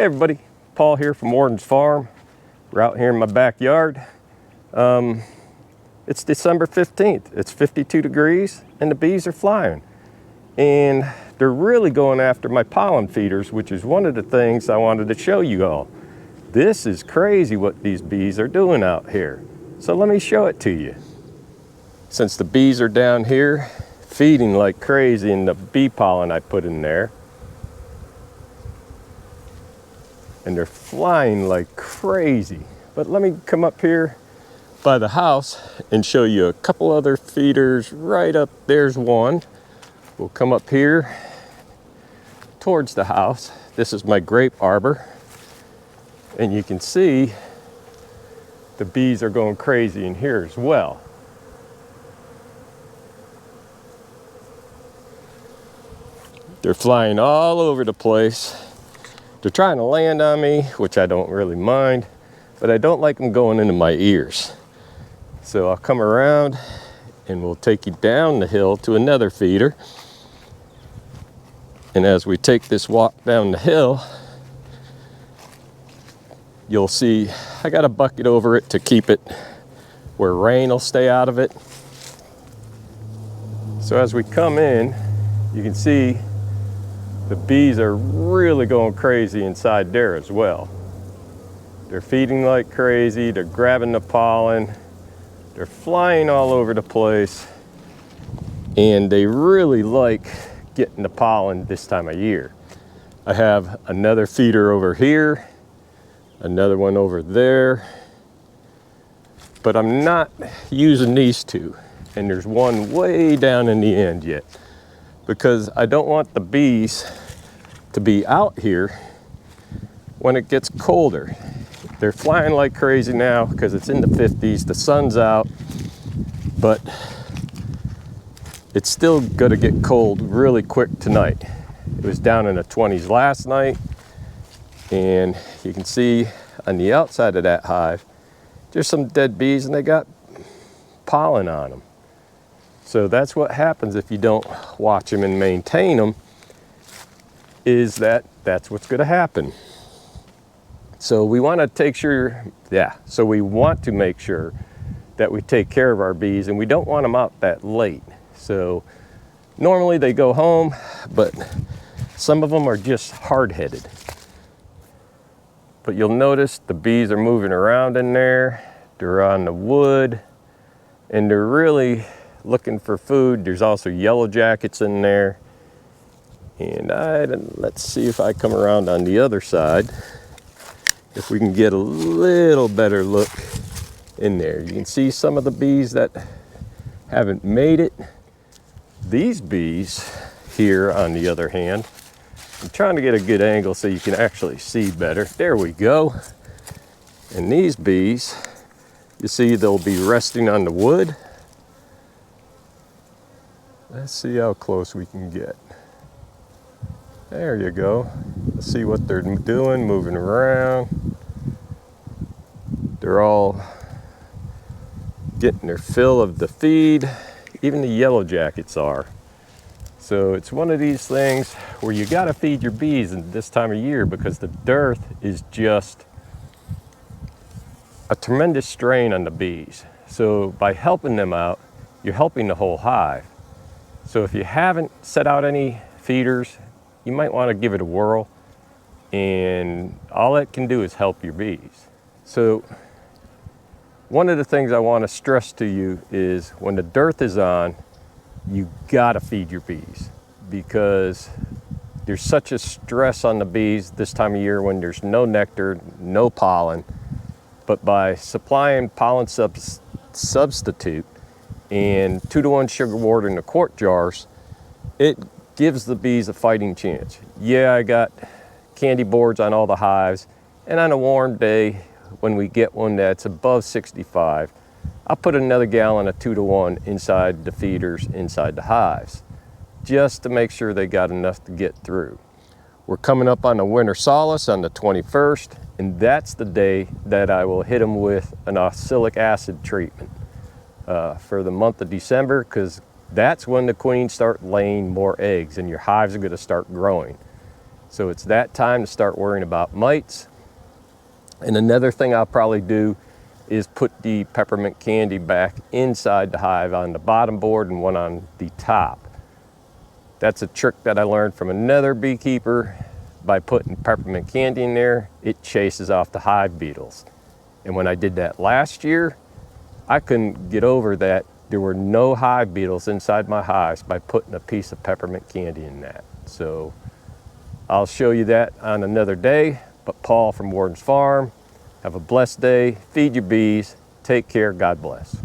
everybody, Paul here from Warden's Farm. We're out here in my backyard. It's December 15th. It's 52 degrees and the bees are flying. And they're really going after my pollen feeders, which is one of the things I wanted to show you all. This is crazy what these bees are doing out here. So let me show it to you. Since the bees are down here feeding like crazy in the bee pollen I put in there, and they're flying like crazy. But let me come up here by the house and show you a couple other feeders right up. There's one. We'll come up here towards the house. This is my grape arbor. And you can see the bees are going crazy in here as well. They're flying all over the place. They're trying to land on me, which I don't really mind, but I don't like them going into my ears. So I'll come around and we'll take you down the hill to another feeder. And as we take this walk down the hill, you'll see I got a bucket over it to keep it where rain will stay out of it. So as we come in, you can see the bees are really going crazy inside there as well. They're feeding like crazy, they're grabbing the pollen, they're flying all over the place, and they really like getting the pollen this time of year. I have another feeder over here, another one over there, but I'm not using these two, and there's one way down in the end yet, because I don't want the bees to be out here when it gets colder. They're flying like crazy now because it's in the 50s, the sun's out, but it's still gonna get cold really quick tonight. It was down in the 20s last night, and you can see on the outside of that hive, there's some dead bees and they got pollen on them. So that's what happens if you don't watch them and maintain them, is that's what's going to happen. So we want to make sure that we take care of our bees, and we don't want them out that late. So normally they go home, but some of them are just hard-headed. But you'll notice the bees are moving around in there. They're on the wood, and they're really looking for food. There's also yellow jackets in there. And let's see if I come around on the other side, if we can get a little better look in there. You can see some of the bees that haven't made it. These bees here, on the other hand, I'm trying to get a good angle so you can actually see better. There we go. And these bees, you see they'll be resting on the wood. Let's see how close we can get. There you go. Let's see what they're doing, moving around. They're all getting their fill of the feed. Even the yellow jackets are. So it's one of these things where you gotta feed your bees in this time of year, because the dearth is just a tremendous strain on the bees. So by helping them out, you're helping the whole hive. So if you haven't set out any feeders, you might want to give it a whirl, and all it can do is help your bees. So one of the things I want to stress to you is when the dearth is on, you gotta feed your bees, because there's such a stress on the bees this time of year when there's no nectar, no pollen. But by supplying pollen substitute and 2-to-1 sugar water in the quart jars, it gives the bees a fighting chance. Yeah, I got candy boards on all the hives, and on a warm day, when we get one that's above 65, I'll put another gallon of 2-to-1 inside the feeders, inside the hives, just to make sure they got enough to get through. We're coming up on the winter solstice on the 21st, and that's the day that I will hit them with an oxalic acid treatment for the month of December, because that's when the queens start laying more eggs and your hives are going to start growing. So it's that time to start worrying about mites. And another thing I'll probably do is put the peppermint candy back inside the hive on the bottom board and one on the top. That's a trick that I learned from another beekeeper. By putting peppermint candy in there, it chases off the hive beetles. And when I did that last year, I couldn't get over that there were no hive beetles inside my hives by putting a piece of peppermint candy in that. So I'll show you that on another day. But Paul from Warden's Farm, have a blessed day, feed your bees, take care, God bless.